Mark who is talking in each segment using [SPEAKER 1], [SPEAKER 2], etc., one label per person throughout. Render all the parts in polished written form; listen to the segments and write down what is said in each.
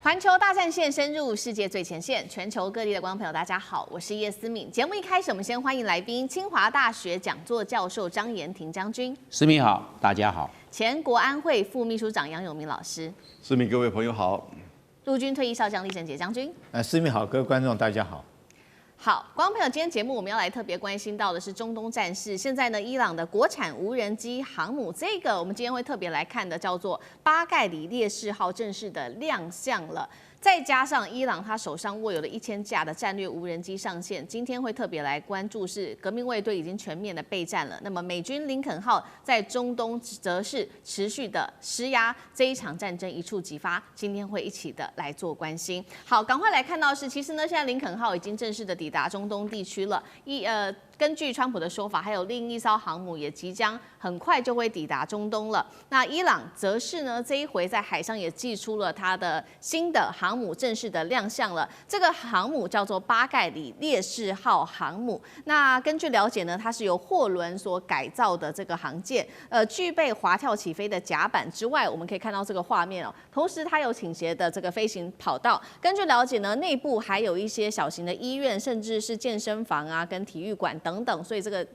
[SPEAKER 1] 环球大战线深入世界最前线，全球各地的观众朋友，大家好，我是叶思敏。节目一开始，我们先欢迎来宾，清华大学讲座教授张延廷将军。
[SPEAKER 2] 思敏好，大家好。
[SPEAKER 1] 前国安会副秘书长杨永明老师。
[SPEAKER 3] 思敏，各位朋友好。
[SPEAKER 1] 陆军退役少将李圣杰将军。
[SPEAKER 4] 思敏好，各位观众大家好。
[SPEAKER 1] 好，观众朋友，今天节目我们要来特别关心到的是中东战事。现在呢，伊朗的国产无人机航母，这个我们今天会特别来看的，叫做巴盖里烈士号正式的亮相了。再加上伊朗他手上握有了1000架的战略无人机上线，今天会特别来关注是革命卫队已经全面的备战了。那么美军林肯号在中东则是持续的施压，这一场战争一触即发。今天会一起的来做关心。好，赶快来看到是，其实呢，现在林肯号已经正式的抵达中东地区了。根据川普的说法，还有另一艘航母也即将很快就会抵达中东了。那伊朗则是呢，这一回在海上也祭出了它的新的航母，正式的亮相了。这个航母叫做巴盖里烈士号航母。那根据了解呢，它是由货轮所改造的这个航舰，具备滑跳起飞的甲板之外，我们可以看到这个画面哦。同时，它有倾斜的这个飞行跑道。根据了解呢，内部还有一些小型的医院，甚至是健身房啊，跟体育馆等等，所以这个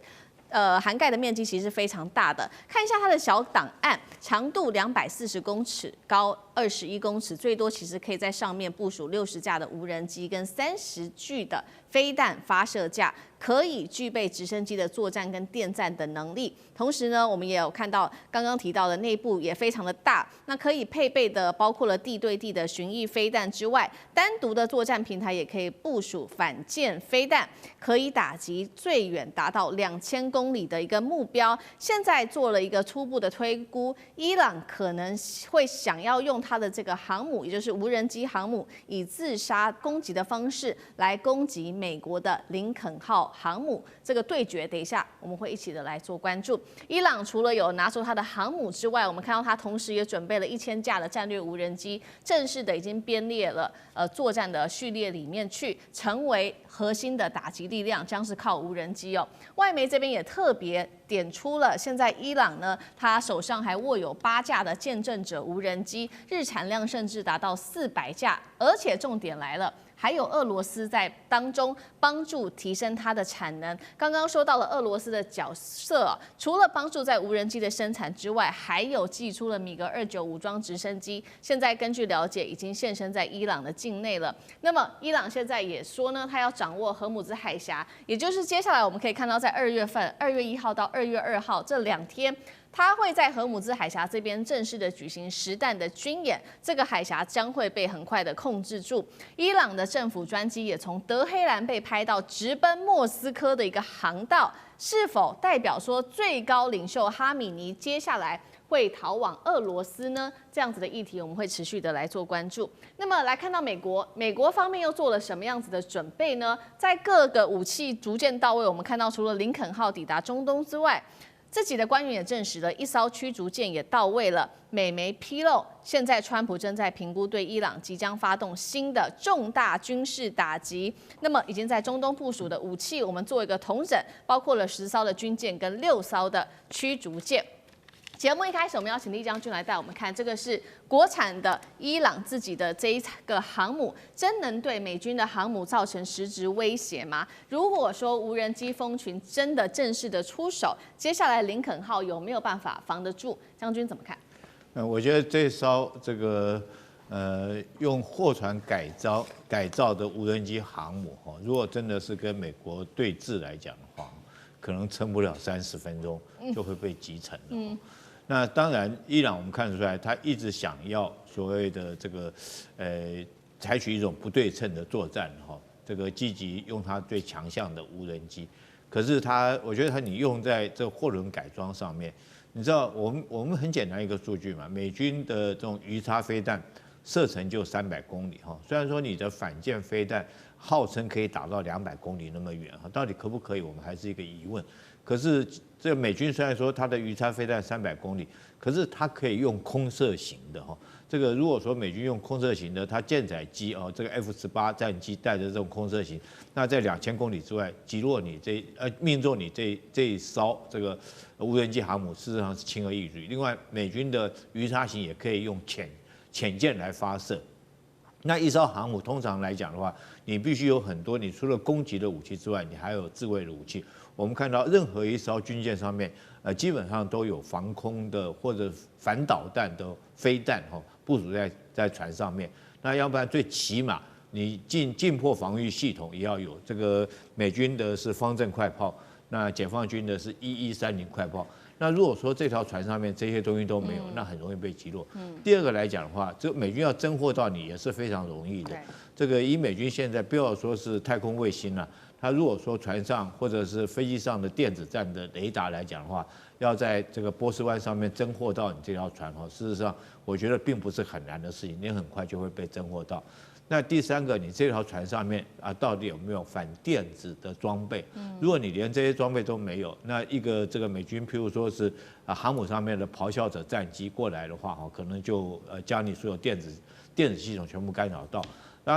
[SPEAKER 1] 涵盖的面积其实是非常大的。看一下它的小档案，长度240公尺，高21公尺，最多其实可以在上面部署60架的无人机跟30具的飞弹发射架，可以具备直升机的作战跟电战的能力。同时呢，我们也有看到刚刚提到的内部也非常的大，那可以配备的包括了地对地的巡弋飞弹之外，单独的作战平台也可以部署反舰飞弹，可以打击最远达到2000公里的一个目标。现在做了一个初步的推估，伊朗可能会想要用它的这个航母，也就是无人机航母，以自杀攻击的方式来攻击美国的林肯号航母。这个对决，等一下我们会一起的来做关注。伊朗除了有拿出它的航母之外，我们看到它同时也准备了1000架的战略无人机，正式的已经编列了作战的序列里面去，成为核心的打击力量，将是靠无人机哦。外媒这边也特别点出了，现在伊朗呢，他手上还握有8架的见证者无人机，日产量甚至达到400架，而且重点来了。还有俄罗斯在当中帮助提升它的产能。刚刚说到了俄罗斯的角色，除了帮助在无人机的生产之外，还有寄出了米格29武装直升机。现在根据了解，已经现身在伊朗的境内了。那么伊朗现在也说呢，他要掌握荷姆兹海峡，也就是接下来我们可以看到，在2月份，2月1号到2月2号这2天。他会在荷姆兹海峡这边正式的举行实弹的军演，这个海峡将会被很快的控制住。伊朗的政府专机也从德黑兰被拍到直奔莫斯科的一个航道，是否代表说最高领袖哈米尼接下来会逃往俄罗斯呢？这样子的议题，我们会持续的来做关注。那么来看到美国方面又做了什么样子的准备呢？在各个武器逐渐到位，我们看到除了林肯号抵达中东之外，自己的官员也证实了，一艘驱逐舰也到位了。美媒披露，现在川普正在评估对伊朗即将发动新的重大军事打击。那么已经在中东部署的武器，我们做一个统整，包括了10艘的军舰跟6艘的驱逐舰。节目一开始，我们要请厉将军来带我们看，这个是国产的伊朗自己的这一个航母，真能对美军的航母造成实质威胁吗？如果说无人机蜂群真的正式的出手，接下来林肯号有没有办法防得住？将军怎么看？
[SPEAKER 4] 我觉得这艘这个用货船改造的无人机航母如果真的是跟美国对峙来讲的话，可能撑不了30分钟就会被击沉了。那当然，伊朗我们看得出来，他一直想要所谓的这个采取一种不对称的作战这个积极用它最强项的无人机。可是我觉得你用在这个货轮改装上面，你知道我们很简单一个数据嘛，美军的这种鱼叉飞弹射程就300公里虽然说你的反舰飞弹号称可以打到200公里那么远到底可不可以，我们还是一个疑问。可是这个美军虽然说它的鱼叉飞弹300公里，可是它可以用空射型的这个如果说美军用空射型的，它舰载机这个 F-18战机带着这种空射型，那在2000公里之外击落你命中你这一艘这个无人机航母，事实上是轻而易举。另外，美军的鱼叉型也可以用潜舰来发射。那一艘航母通常来讲的话，你必须有很多，你除了攻击的武器之外，你还有自卫的武器。我们看到任何一艘军舰上面，基本上都有防空的或者反导弹的飞弹部署在船上面。那要不然最起码你近迫防御系统也要有。这个美军的是方阵快炮，那解放军的是1130快炮。那如果说这条船上面这些东西都没有，那很容易被击落。第二个来讲的话，这美军要侦获到你也是非常容易的。这个以美军现在不要说是太空卫星了，它如果说船上或者是飞机上的电子战的雷达来讲的话，要在这个波斯湾上面侦获到你这条船事实上我觉得并不是很难的事情，你很快就会被侦获到。那第三个，你这条船上面到底有没有反电子的装备？如果你连这些装备都没有，那一个这个美军，譬如说是航母上面的咆哮者战机过来的话，可能就将你所有电子系统全部干扰到。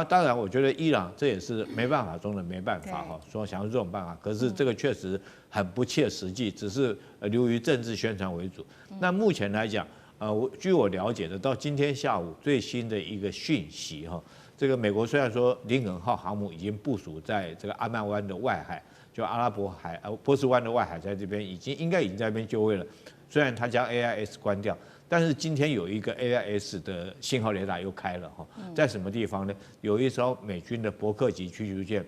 [SPEAKER 4] 当然，我觉得伊朗这也是没办法中的没办法说想用这种办法，可是这个确实很不切实际，只是流于政治宣传为主。那目前来讲，据我了解的，到今天下午最新的一个讯息这个美国虽然说林肯号航母已经部署在这个阿曼湾的外海，就阿拉伯海波斯湾的外海，在这边应该已经在那边就位了。虽然它将 AIS 关掉，但是今天有一个 AIS 的信号雷达又开了在什么地方呢？有一艘美军的伯克级驱逐舰，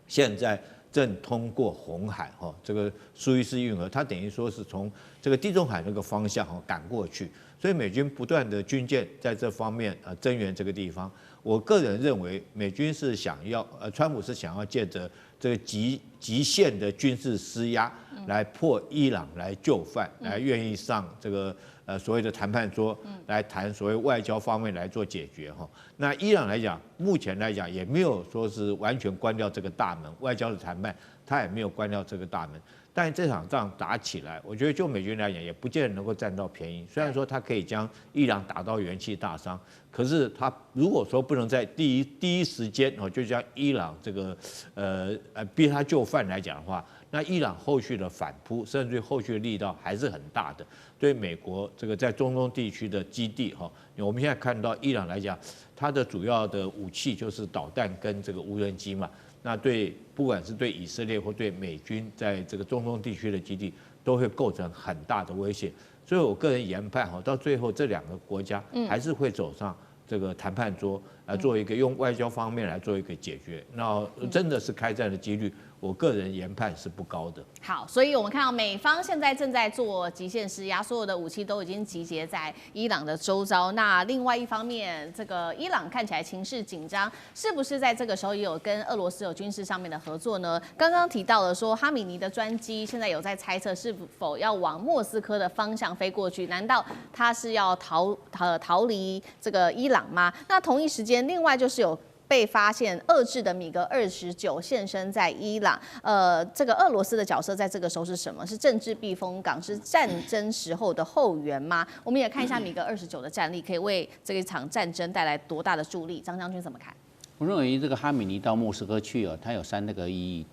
[SPEAKER 4] 现在正通过红海这个苏伊士运河，它等于说是从这个地中海那个方向赶过去，所以美军不断的军舰在这方面增援这个地方。我个人认为，美军是想要川普是想要借着这个极限的军事施压，来迫伊朗来就范，来愿意上这个所谓的谈判桌，来谈所谓外交方面来做解决那伊朗来讲，目前来讲也没有说是完全关掉这个大门，外交的谈判他也没有关掉这个大门。但这场仗打起来，我觉得就美军来讲，也不见得能够占到便宜。虽然说他可以将伊朗打到元气大伤，可是他如果说不能在第一时间就将伊朗这个逼他就范来讲的话，那伊朗后续的反扑，甚至于后续的力道还是很大的。对美国这个在中东地区的基地我们现在看到伊朗来讲，它的主要的武器就是导弹跟这个无人机嘛。那不管是对以色列或对美军在这个中东地区的基地，都会构成很大的威胁。所以我个人研判到最后这两个国家还是会走上这个谈判桌，来做一个用外交方面来做一个解决。那真的是开战的几率，我个人研判是不高的。
[SPEAKER 1] 好，所以我们看到美方现在正在做极限施压，所有的武器都已经集结在伊朗的周遭。那另外一方面，这个伊朗看起来情势紧张，是不是在这个时候也有跟俄罗斯有军事上面的合作呢？刚刚提到了说，哈米尼的专机现在有在猜测是否要往莫斯科的方向飞过去，难道他是要逃离这个伊朗吗？那同一时间，另外就是有被发现遏制的米格29现身在伊朗，这个俄罗斯的角色在这个时候是什么？是政治避风港，是战争时候的后援吗？我们也看一下米格29的战力，可以为这一场战争带来多大的助力？张将军怎么看？
[SPEAKER 2] 我认为这个哈米尼到莫斯科去它有3个意义，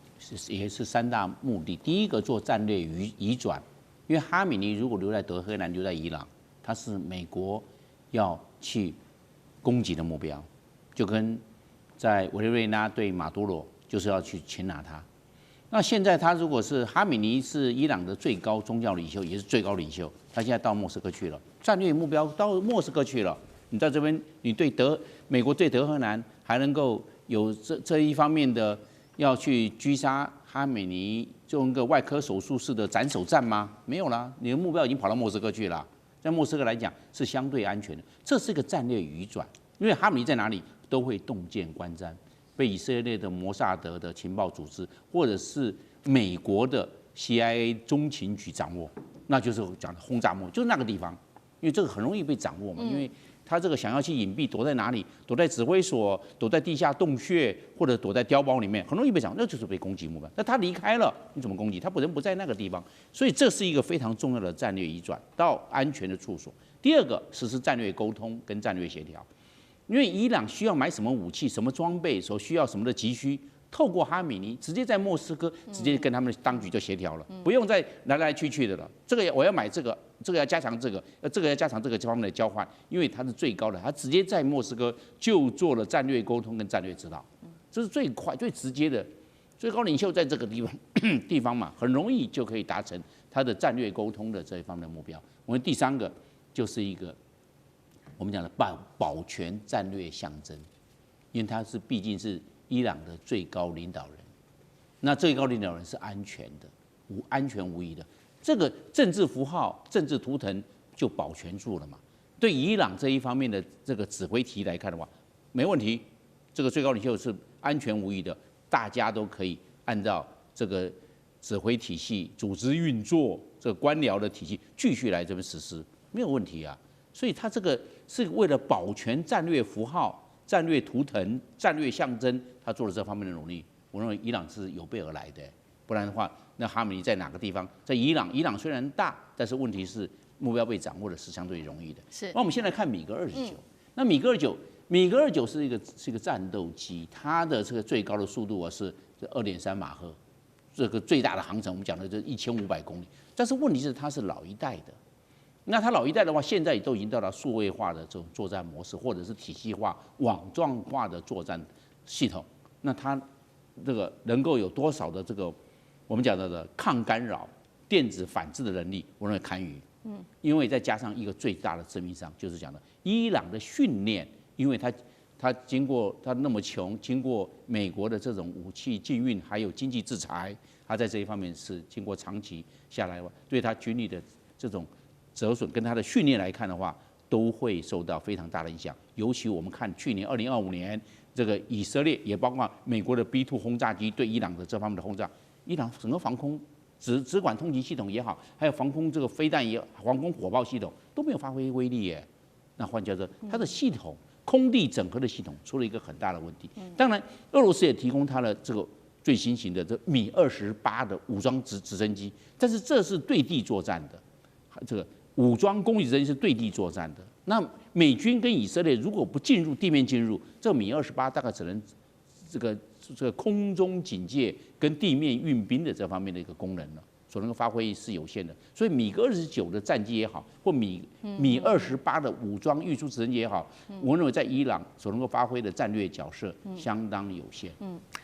[SPEAKER 2] 也是3大目的。第一个做战略移转，因为哈米尼如果留在德黑兰，留在伊朗，它是美国要去攻击的目标，就跟在委内瑞拉对马杜罗就是要去擒拿他。那现在他如果是哈米尼是伊朗的最高宗教领袖，也是最高领袖，他现在到莫斯科去了，战略目标到莫斯科去了。你在这边，你对美国对德黑兰还能够有这一方面的要去狙杀哈米尼，用一个外科手术式的斩首战吗？没有啦，你的目标已经跑到莫斯科去了。在莫斯科来讲是相对安全的，这是一个战略移转，因为哈米尼在哪里？都会洞见观瞻，被以色列的摩萨德的情报组织，或者是美国的 CIA 中情局掌握，那就是我讲的轰炸幕，就是那个地方，因为这个很容易被掌握嘛，因为他这个想要去隐蔽，躲在哪里？躲在指挥所，躲在地下洞穴，或者躲在碉堡里面，很容易被掌握，那就是被攻击目标。那他离开了，你怎么攻击？他人不在那个地方，所以这是一个非常重要的战略移转到安全的处所。第二个，实施战略沟通跟战略协调。因为伊朗需要买什么武器、什么装备，所需要什么的急需，透过哈米尼直接在莫斯科直接跟他们的当局就协调了，不用再来来去去的了。这个我要买这个，这个要加强这个，这个要加强这个方面的交换，因为它是最高的，他直接在莫斯科就做了战略沟通跟战略指导，这是最快最直接的。最高领袖在这个地方嘛，很容易就可以达成他的战略沟通的这一方面的目标。我们第三个就是一个我们讲的保全战略象征，因为他是毕竟是伊朗的最高领导人，那最高领导人是安全的，安全无疑的，这个政治符号、政治图腾就保全住了嘛。对伊朗这一方面的这个指挥体来看的话，没问题，这个最高领袖是安全无疑的，大家都可以按照这个指挥体系、组织运作、这个官僚的体系继续来这边实施，没有问题啊。所以他这个是为了保全战略符号、战略图腾、战略象征，他做了这方面的努力。我认为伊朗是有备而来的，不然的话，那哈米尼在哪个地方？在伊朗，伊朗虽然大，但是问题是目标被掌握的是相对容易的。
[SPEAKER 1] 是。
[SPEAKER 2] 那我们现在看米格29，那米格29是一个战斗机，它的这个最高的速度是2.3马赫，这个最大的航程我们讲的就是1500公里。但是问题是它是老一代的。那它老一代的话，现在都已经到了数位化的这种作战模式，或者是体系化、网状化的作战系统。那它这个能够有多少的这个我们讲到的抗干扰、电子反制的能力，我认为堪虞。因为再加上一个最大的致命伤，就是讲的伊朗的训练，因为它经过它那么穷，经过美国的这种武器禁运，还有经济制裁，它在这一方面是经过长期下来，对它军力的这种折损跟他的训练来看的话，都会受到非常大的影响。尤其我们看去年2025年，这个以色列也包括美国的 B2 轰炸机对伊朗的这方面的轰炸，伊朗整个防空只管通勤系统也好，还有防空这个飞弹也好，防空火炮系统都没有发挥威力耶。那换句话说，它的系统空地整合的系统出了一个很大的问题。当然，俄罗斯也提供它的这个最新型的这米28的武装直升机，但是这是对地作战的，这个武装攻击直升机是对地作战的。那美军跟以色列如果不进入地面进入，这个米28大概只能这个空中警戒跟地面运兵的这方面的一个功能了，所能够发挥是有限的。所以米格29的战机也好，或米28的武装运输直升机也好，我认为在伊朗所能够发挥的战略角色相当有限。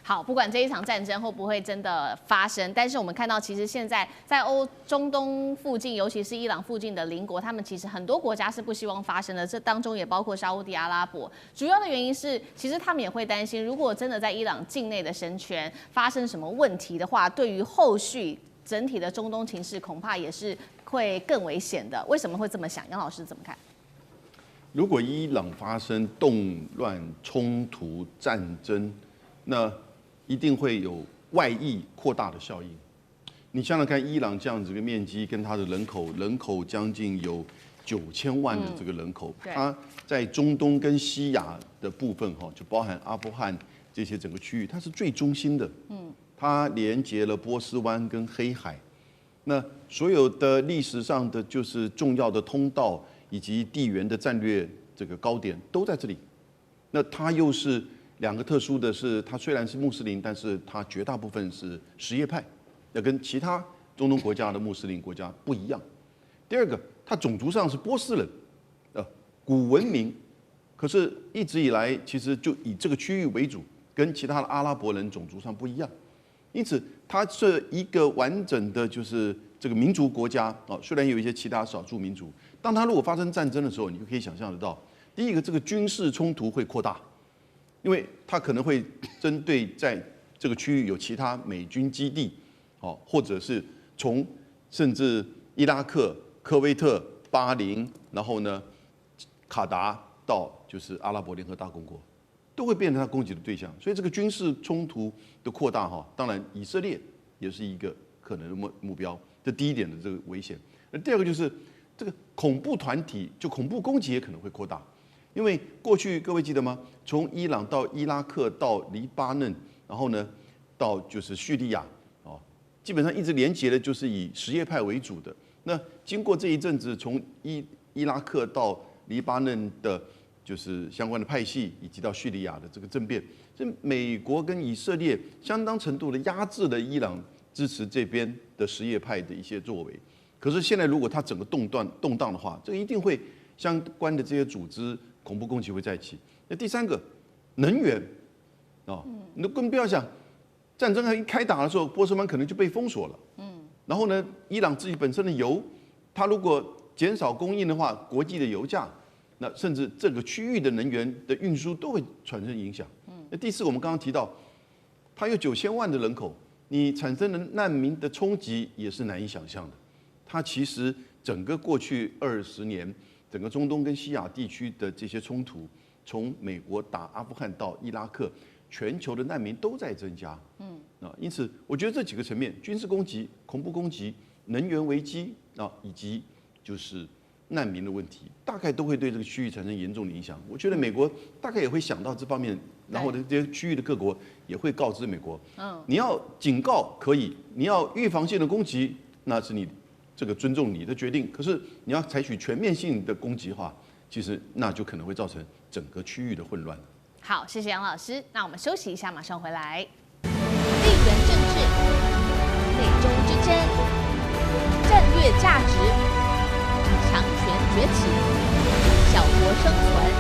[SPEAKER 1] 好，不管这一场战争会不会真的发生，但是我们看到，其实现在在中东附近，尤其是伊朗附近的邻国，他们其实很多国家是不希望发生的，这当中也包括沙烏地阿拉伯。主要的原因是，其实他们也会担心，如果真的在伊朗境内的神权发生什么问题的话，对于后续整体的中东情势恐怕也是会更危险的。为什么会这么想？杨老师怎么看？
[SPEAKER 3] 如果伊朗发生动乱、冲突、战争，那一定会有外溢扩大的效应。你想想看，伊朗这样子一个面积跟它的人口将近有9000万的这个人口，它在中东跟西亚的部分就包含阿富汗这些整个区域，它是最中心的。它连接了波斯湾跟黑海，那所有的历史上的就是重要的通道以及地缘的战略这个高点都在这里。那它又是两个特殊的是，它虽然是穆斯林，但是它绝大部分是什叶派，要跟其他中东国家的穆斯林国家不一样。第二个，它种族上是波斯人，古文明，可是一直以来其实就以这个区域为主，跟其他的阿拉伯人种族上不一样。因此，它是一个完整的，就是这个民族国家虽然有一些其他少数民族，当它如果发生战争的时候，你就可以想象得到，第一个，这个军事冲突会扩大，因为它可能会针对在这个区域有其他美军基地，或者是从甚至伊拉克、科威特、巴林，然后呢，卡达到就是阿拉伯联合大公国。都会变成他攻击的对象，所以这个军事冲突的扩大当然以色列也是一个可能的目标，这第一点的这个危险。那第二个就是这个恐怖团体，就恐怖攻击也可能会扩大，因为过去各位记得吗？从伊朗到伊拉克到黎巴嫩，然后呢到就是叙利亚基本上一直连结的就是以什叶派为主的。那经过这一阵子，从伊拉克到黎巴嫩的就是相关的派系，以及到叙利亚的这个政变，这美国跟以色列相当程度的压制了伊朗支持这边的什叶派的一些作为。可是现在如果它整个动荡的话，这个一定会相关的这些组织恐怖攻击会再起。那第三个，能源啊，你更不要想，战争还一开打的时候，波斯湾可能就被封锁了。然后呢，伊朗自己本身的油，它如果减少供应的话，国际的油价，那甚至这个区域的能源的运输都会产生影响。那第四，我们刚刚提到，它有9000万的人口，你产生的难民的冲击也是难以想象的。它其实整个过去20年，整个中东跟西亚地区的这些冲突，从美国打阿富汗到伊拉克，全球的难民都在增加。因此我觉得这几个层面，军事攻击、恐怖攻击、能源危机以及就是难民的问题，大概都会对这个区域产生严重的影响。我觉得美国大概也会想到这方面，然后呢，这些区域的各国也会告知美国，你要警告可以，你要预防性的攻击，那是你这个尊重你的决定。可是你要采取全面性的攻击的话，其实那就可能会造成整个区域的混乱。
[SPEAKER 1] 好，谢谢杨老师。那我们休息一下，马上回来。地缘政治、美中之争、战略价值、强权崛起、小国生存。